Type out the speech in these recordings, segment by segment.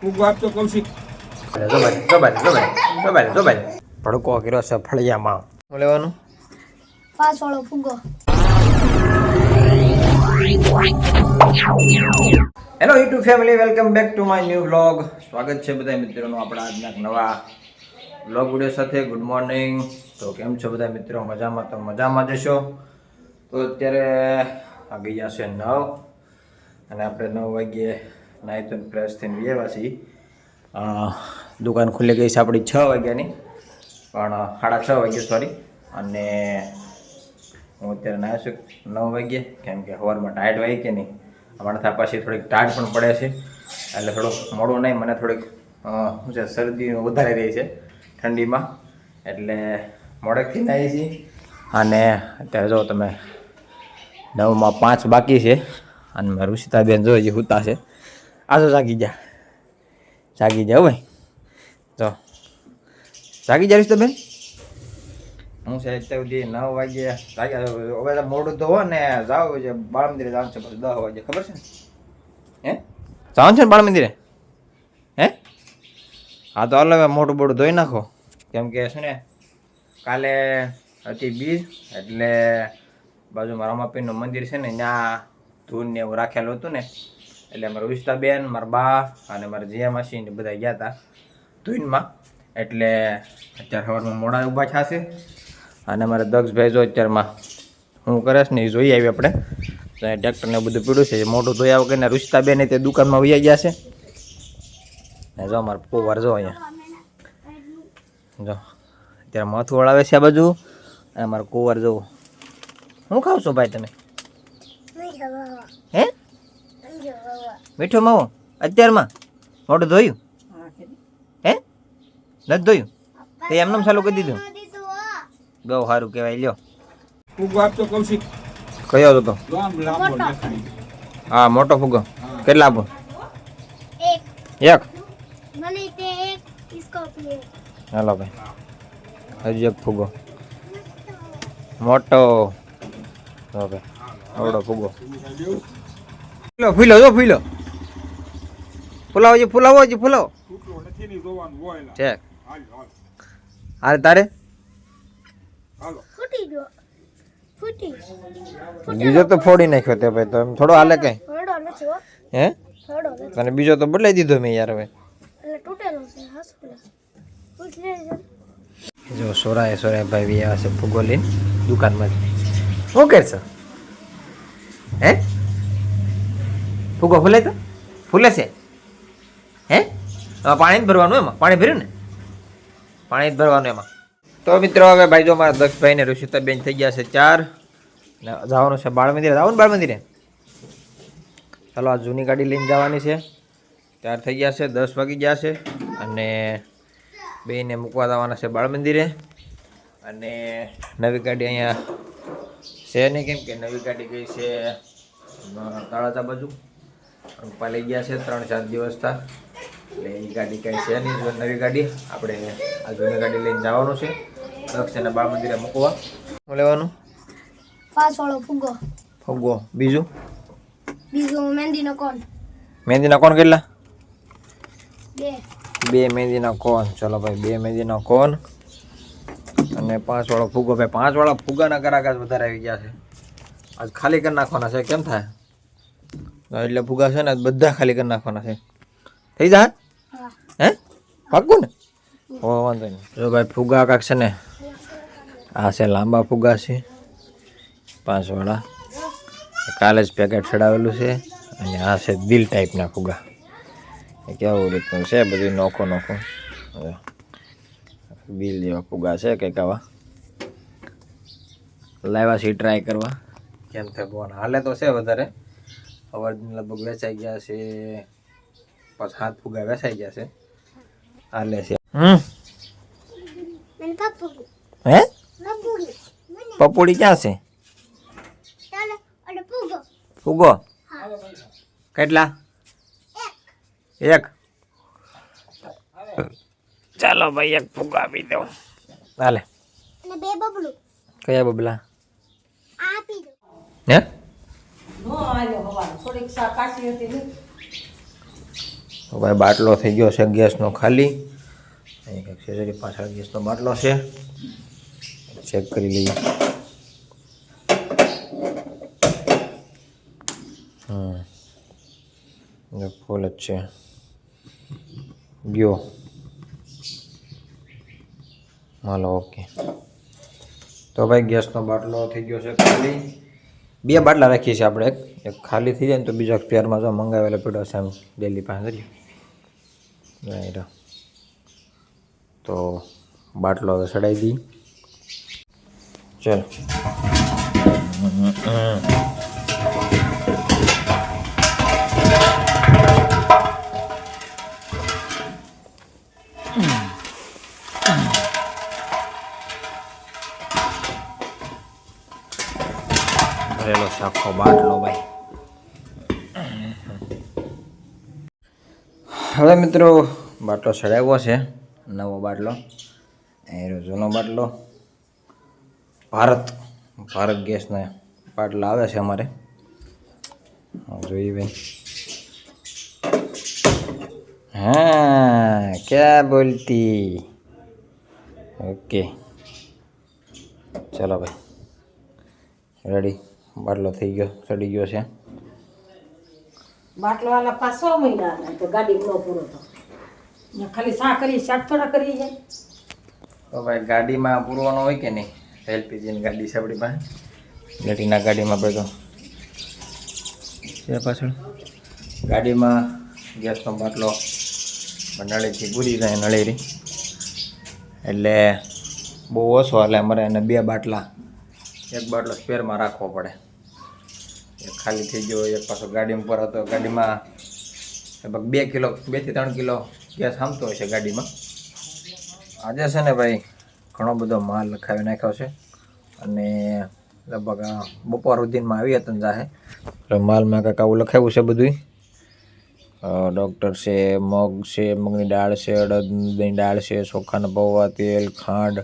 ફૂગો આપતો કૌશિક. ભડકો કર્યો છે ફળિયામાં. શું લેવાનું? 5 વાળો ફુગ્ગો. Hello YouTube family, welcome back to my new vlog. સ્વાગત છે બધા મિત્રોનું આપણા આજના નવા વ્લોગ વિડીયો સાથે. Good morning. તો કેમ છો બધા મિત્રો? મજામાં? તો મજામાં જશો. તો અત્યારે વાગી ગયા છે 9 અને આપણે 9 વાગ્યે નાહી તો ફ્રેશ થઈને વ્યવા છીએ. દુકાન ખુલી ગઈ છે આપણી 6 વાગ્યાની, પણ 6:30 વાગ્યે સોરી. અને હું અત્યારે નાહ્યો છું 9 વાગ્યે, કેમ કે સવારમાં ટાઈટ વાગી કે નહીં, અમારા પાછી થોડીક ટાઈટ પણ પડે છે, એટલે થોડુંક મોડું નહીં. મને થોડીક શું છે, શરદી વધારે રહી છે ઠંડીમાં, એટલે મોડેકથી નાહી છીએ. અને અત્યારે જો તમે 9માં 5 બાકી છે, અને મારું રુષિતાબેન જો હજી સૂતા છે. આજો જાગી જા ભાઈ, જો જાગી જા રુષિતાબેન. હું છે અત્યાર સુધી 9 વાગ્યે જાગ્યા. હવે મોડું તો હોય ને, જાવ છે બાળ મંદિરે જવાનું છે, પછી 10 વાગે ખબર છે ને? હે જવાનું છે ને બાળ મંદિરે? હે હા, તો હાલ હવે મોટું બોડું ધોઈ નાખો, કેમ કે છે ને કાલે હતી બીજ, એટલે બાજુમાં રમાપીરનું મંદિર છે ને, ત્યાં ધૂન ને એવું રાખેલું હતું ને, એટલે મારા રુષિતાબેન, મારા બા અને મારા જીયા માસી ને બધા ગયા હતા ધૂનમાં. એટલે અત્યારે સવારમાં મોડા ઊભા થશે. અને મારે દક્ષભાઈ જો અત્યારમાં હું કરે છે ને એ જોઈ આવી આપણે. તો ટ્રેક્ટરને બધું પીડ્યું છે, મોટું ધોઈ આવું કરીને રુષિતાબેન તે દુકાનમાં વહી ગયા છે. ને જો મારે પોવાર જો અહીંયા જો અત્યારે માથું વળાવે છે આ બાજુ. અને મારે કુંવર જોવું. શું ખાવ છો ભાઈ તમે? હે મીઠો માવો અત્યારમાં? મોટું ધોયું? હે નથી ધોયું? તે એમને ચાલુ કરી દીધું? બહુ સારું કહેવાય. લ્યો ફૂગો આપતો કૌશિક. કયો હતો? લાંબો દેખાય. હા, મોટો ફુગ્ગો. કેટલા આપો? એક. મને તે એક इसको प्लेट. હાલો ભાઈ, હજી એક ફુગ્ગો મોટો. ઓકે, આવડો ફુગ્ગો. ફૂલો જો ફૂલો ફૂલાવો છે, ફૂલાવો છે, ફૂલાવો છે. હાલ તારે ફૂટી ગયો. ફૂટી. બીજો તો ફોડી નાખ્યો તે ભાઈ, તો એમ થોડો હાલે કઈ? થોડો નથી હો. હે થોડો નથી. અને બીજો તો બદલાઈ દીધો મેં યાર. હવે એટલે તૂટેલો છે. હાસુલા. ફૂટલે છે. જો સોરાય ભાઈ બી આવ્યા છે ફુગ્ગો લઈને દુકાનમાં. શું કરશો? હે ફુગ્ગો ફૂલે તો ફૂલે છે? હે પાણી જ ભરવાનું એમાં? પાણી ભર્યું ને? પાણી જ ભરવાનું એમાં. તો મિત્રો હવે ભાઈ જો મારા દક્ષભાઈ ને રુષિતાબેન થઈ ગયા છે 4 ને જવાનું છે બાળ મંદિરે. જવાનું બાળ મંદિરે? ચાલો, આ જૂની ગાડી લઈને જવાની છે. 4 થઈ ગયા છે, 10 વાગી ગયા છે. અને બેને મૂકવા જવાના છે બાળ મંદિરે. અને નવી ગાડી અહીંયા છે નહીં, કેમ કે નવી ગાડી ગઈ છે તળાજા બાજુ. પપ્પા લઈ ગયા છે 3-4 દિવસ થા, એટલે એ ગાડી કાંઈ છે નહીં. જો નવી ગાડી આપણે આ જૂની ગાડી લઈને જવાનું છે દક્ષને બાળ મંદિરે મૂકવા. શું લેવાનું? 5 વાળો ફુગ્ગો. ફુગ્ગો. બીજું મહેંદીનો કોન. મહેંદીના કોણ કેટલા? 2 મહેંદીના કોન. ચલો ભાઈ, 2 મહેંદીના કોન અને 5 વાળો ફુગ્ગો. ભાઈ 5 વાળા ફુગ્ગાના કરાકાજ વધારે આવી ગયા છે. આજ ખાલી કરી નાખવાના છે. કેમ થાય? એટલે ફુગ્ગા છે ને બધા ખાલી કરી નાખવાના છે. થઈ જાય? હે પાક્કું ને? હો, વાંધો નહીં. જો ભાઈ ફુગ્ગા કાંક છે ને, આ છે લાંબા ફુગ્ગા છે 5 વાળા. કાલે જ પેકેટ ચડાવેલું છે. અને આ છે દિલ ટાઈપના ફુગ્ગા. એ કેવું રીતનું છે બધું નોખું દિલ જેવા ફુગ્ગા છે કંઈક આવા. લાવ્યા છે ટ્રાય કરવા કેમ થાય. બોન હાલે તો છે વધારે. અવાર લગભગ વેચાઈ ગયા છે 5-7 ફુગ્ગા વેચાઈ ગયા છે. હાલે છે. હે પપોડી ક્યાં છે? ફુગ્ગો કેટલા? 1. ચાલો ભાઈ, 1 ફુગ્ગો આપી દો. હાલે. કયા બબલા? હે તો ભાઈ બાટલો થઈ ગયો છે ગેસનો ખાલી. અહીં કંઈક સેજરી પાછળ ગેસનો બાટલો છે, ચેક કરી લઈએ. ફૂલ જ છે ગયો. Hello okay. તો ભાઈ ગેસનો બાટલો થઈ ગયો છે ખાલી. 2 બાટલા રાખીએ છીએ આપણે, એક ખાલી થઈ જાય ને તો બીજા સ્પેરમાં જો મંગાવેલો પડ્યો છે આમ ડેલી પાસે કરી. તો બાટલો હવે ચડાવી દઈએ. ચાલો ભરેલો છે આખો બાટલો ભાઈ. હવે મિત્રો બાટલો ચડાવ્યો છે, નવો બાટલો. એ જૂનો બાટલો ભારત ગેસના બાટલા આવે છે અમારે. જોઈએ ભાઈ. હા ક્યાં બોલતી. ઓકે ચલો ભાઈ રેડી. બાટલો થઈ ગયો, ચડી ગયો છે. બાટલો વાળા 5 મહિના તો ગાડી નો પૂરો તો ખાલી શા કરી શાક થોડા કરી જાય. તો ભાઈ ગાડીમાં પૂરવાનો હોય કે નહીં, એલપીજીની ગાડી છે આપણી પાસે. લેટીના ગાડીમાં બધો છે પાછળ. ગાડીમાં ગેસનો બાટલો નળીથી પૂરી જાય, નળીરી એટલે બહુ ઓછો હાલે અમારે. એને 2 બાટલા, 1 બાટલો સ્પેરમાં રાખવો પડે. એક ખાલી થઈ ગયો, એક પાછો ગાડીમાં પર હતો. ગાડીમાં લગભગ 2 કિલો 2 થી 3 કિલો ગેસ હામતો હોય છે ગાડીમાં. આજે છે ને ભાઈ ઘણો બધો માલ લખાવી નાખ્યો છે, અને લગભગ બપોર સુધીમાં આવી હતા જાહે. એટલે માલમાં કાંઈક આવું લખાવ્યું છે બધું. ડૉક્ટર છે, મગ છે, મગની દાળ છે, અડદની દાળ છે, ચોખાના પૌવા, તેલ, ખાંડ,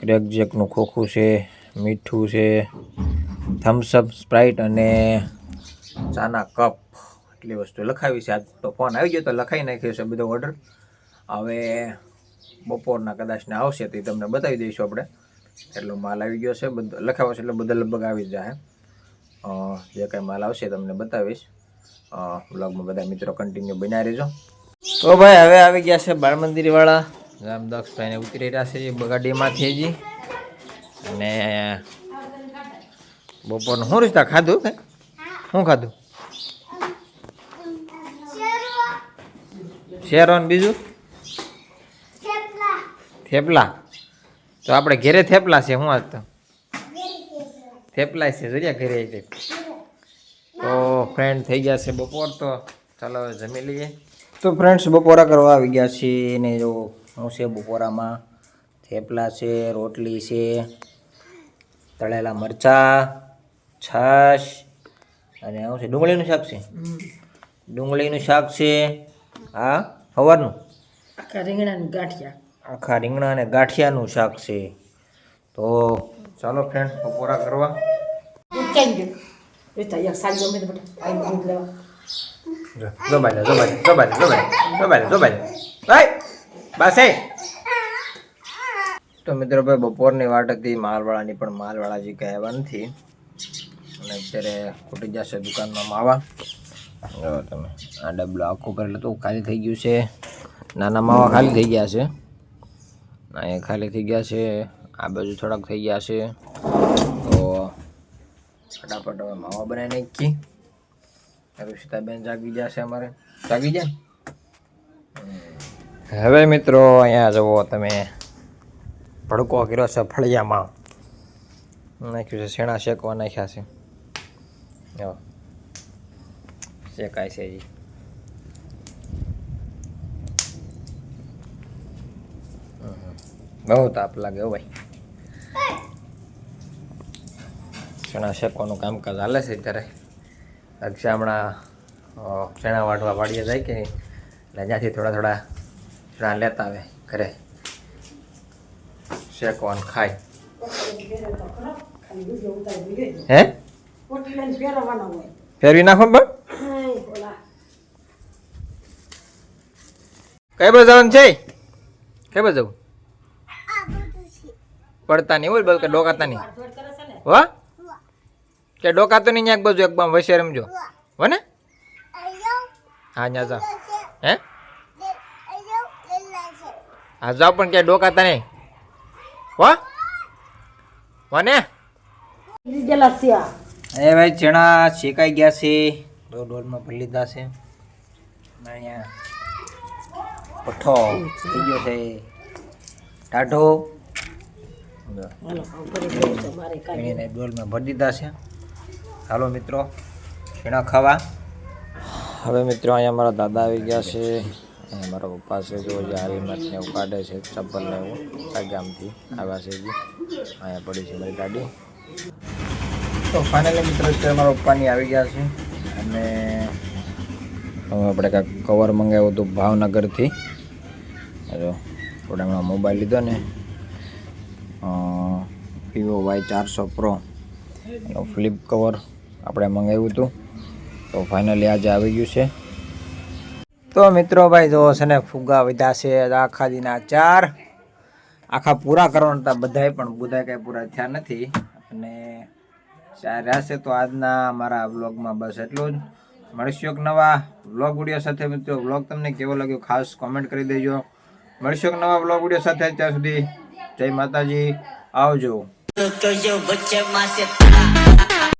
ક્રેકજેકનું ખોખું છે, મીઠું છે, થમ્સઅપ, સ્પ્રાઇટ અને ચાના કપ. એટલી વસ્તુ લખાવી છે. આજ તો ફોન આવી ગયો તો લખાઈ નાખ્યો છે બધો ઓર્ડર. હવે બપોરના કદાચ ને આવશે તો તમને બતાવી દઈશું આપણે. એટલો માલ આવી ગયો છે, બધો લખાવ્યો છે એટલે બધો લગભગ આવી જ જાય. જે કાંઈ માલ આવશે તમને બતાવીશ. વ્લોગમાં બધા મિત્રો કન્ટિન્યુ બન્યા રહેજો. તો ભાઈ હવે આવી ગયા છે બાળ મંદિરવાળા. રામ દક્ષભાઈને ઉતરી રહ્યા છે ગાડીમાંથી જ. અને બપોરનું શું રીતના ખાધું કે શું ખાધું? શેરો ને બીજું થેપલા. તો આપણે ઘેરે થેપલા છે. હું આજ તો થેપલા છે જોયા ઘરે. તો ફ્રેન્ડ થઈ ગયા છે બપોર, તો ચાલો હવે જમી લઈએ. તો ફ્રેન્ડ્સ બપોરા કરવા આવી ગયા છીએ ને જો હું છે બપોરામાં થેપલા છે, રોટલી છે, તળેલા મરચાં, છાશ અને શું છે ડુંગળીનું શાક છે. ડુંગળીનું શાક છે. હા સવારનું આખા રીંગણાનું ગાંઠિયા. આખા રીંગણા અને ગાંઠિયાનું શાક છે. તો ચાલો ફ્રેન્ડ બપોરા કરવા. ઉચકાઈ ગયો બેટા યાર સાડી ગમે તો બેટા આઈ દૂધ લેવા. જો બાય બસ એ. તો મિત્રો ભાઈ બપોરની વાટ હતી માલવાળાની, પણ માલવાળા જે કંઈ આવ્યા નથી. અને અત્યારે ખૂટી જશે દુકાનમાં માવા. જો તમે આ ડબલો આખું કરેલું તો ખાલી થઈ ગયું છે. નાના માવા ખાલી થઈ ગયા છે, અહીંયા ખાલી થઈ ગયા છે, આ બાજુ થોડાક થઈ ગયા છે. તો ફટાફટ હવે માવા બનાવી નાખી. ઋષિતાબેન જાગી ગયા છે અમારે. જાગી જાય. હવે મિત્રો અહીંયા જુઓ તમે, ભડકો કર્યો છે ફળિયામાં. નાખ્યું છે શેણા શેકવા નાખ્યા છે. જો શેકાય છે હજી. બહુ તાપ લાગે હો ભાઈ. ચણા શેકવાનું કામકાજ હાલે છે અત્યારે. અક્ષય હમણાં ચણા વાટવા વાડીએ જાય કે એટલે ત્યાંથી થોડા ચણા લેતા આવે ઘરે શેકવાનું ખાય. હે ફેરવી નાખો પણ કઈ બાજુ જવાનું છે? કઈ બાજુ જવું? પડતા નહીં હોય બધું કે ડોકાતા નહીં હો કે ડોકાતો નહીં એક બાજુ એક બામ વૈસે રમજો હો ને હા ત્યાં જાઓ હે હા જાઓ પણ ક્યાં ડોકાતા નહીં હો ને લીધેલા છે આ. એ ભાઈ ચણા શેકાઈ ગયા છે ડોલમાં ભરી લીધા છે અહીંયા પઠ્ઠો થઈ ગયો છે ટાઢો હાલો, આમ કરી દઉં છે મારે કાંઈ. એને ડોલમાં ભરી દીધા છે. હાલો મિત્રો શીણા ખાવા. હવે મિત્રો અહીંયા મારા દાદા આવી ગયા છે અહીંયા મારા પપ્પા છે જો હારીમાંથી ને એવું કાઢે છે ચપ્પલ ને એવું ગામથી આવ્યા છે હજી અહીંયા પડી છે મારી ગાડી. તો ફાઇનલી મિત્રો અત્યારે મારા પપ્પાની આવી ગયા છે અને હવે આપણે કાંઈક કવર મંગાવ્યું હતું ભાવનગરથી. જો થોડા હમણાં મોબાઈલ લીધો ને Vivo Y400 Pro એનો ફ્લિપ કવર આપણે મંગાવ્યું હતું તો ફાઇનલી આજે આવી ગયું છે. તો મિત્રો ભાઈ જો છે ને ફુગા વધ્યા છે આખા દીના 4 આખા પૂરા કરવાના હતા બધાય પણ બધાય કાંઈ પૂરા થયા નથી અને 4 રહ્યા છે. તો આજના મારા વ્લોગમાં બસ એટલું જ. મળીશું એક નવા વ્લોગ વિડીયો સાથે. મિત્રો વ્લોગ તમને કેવો લાગ્યો ખાસ કોમેન્ટ કરી દેજો. મળીશું એક નવા વ્લોગ વિડીયો સાથે. ત્યાં સુધી જય માતાજી આવજો. तो जो बच्चे माँ से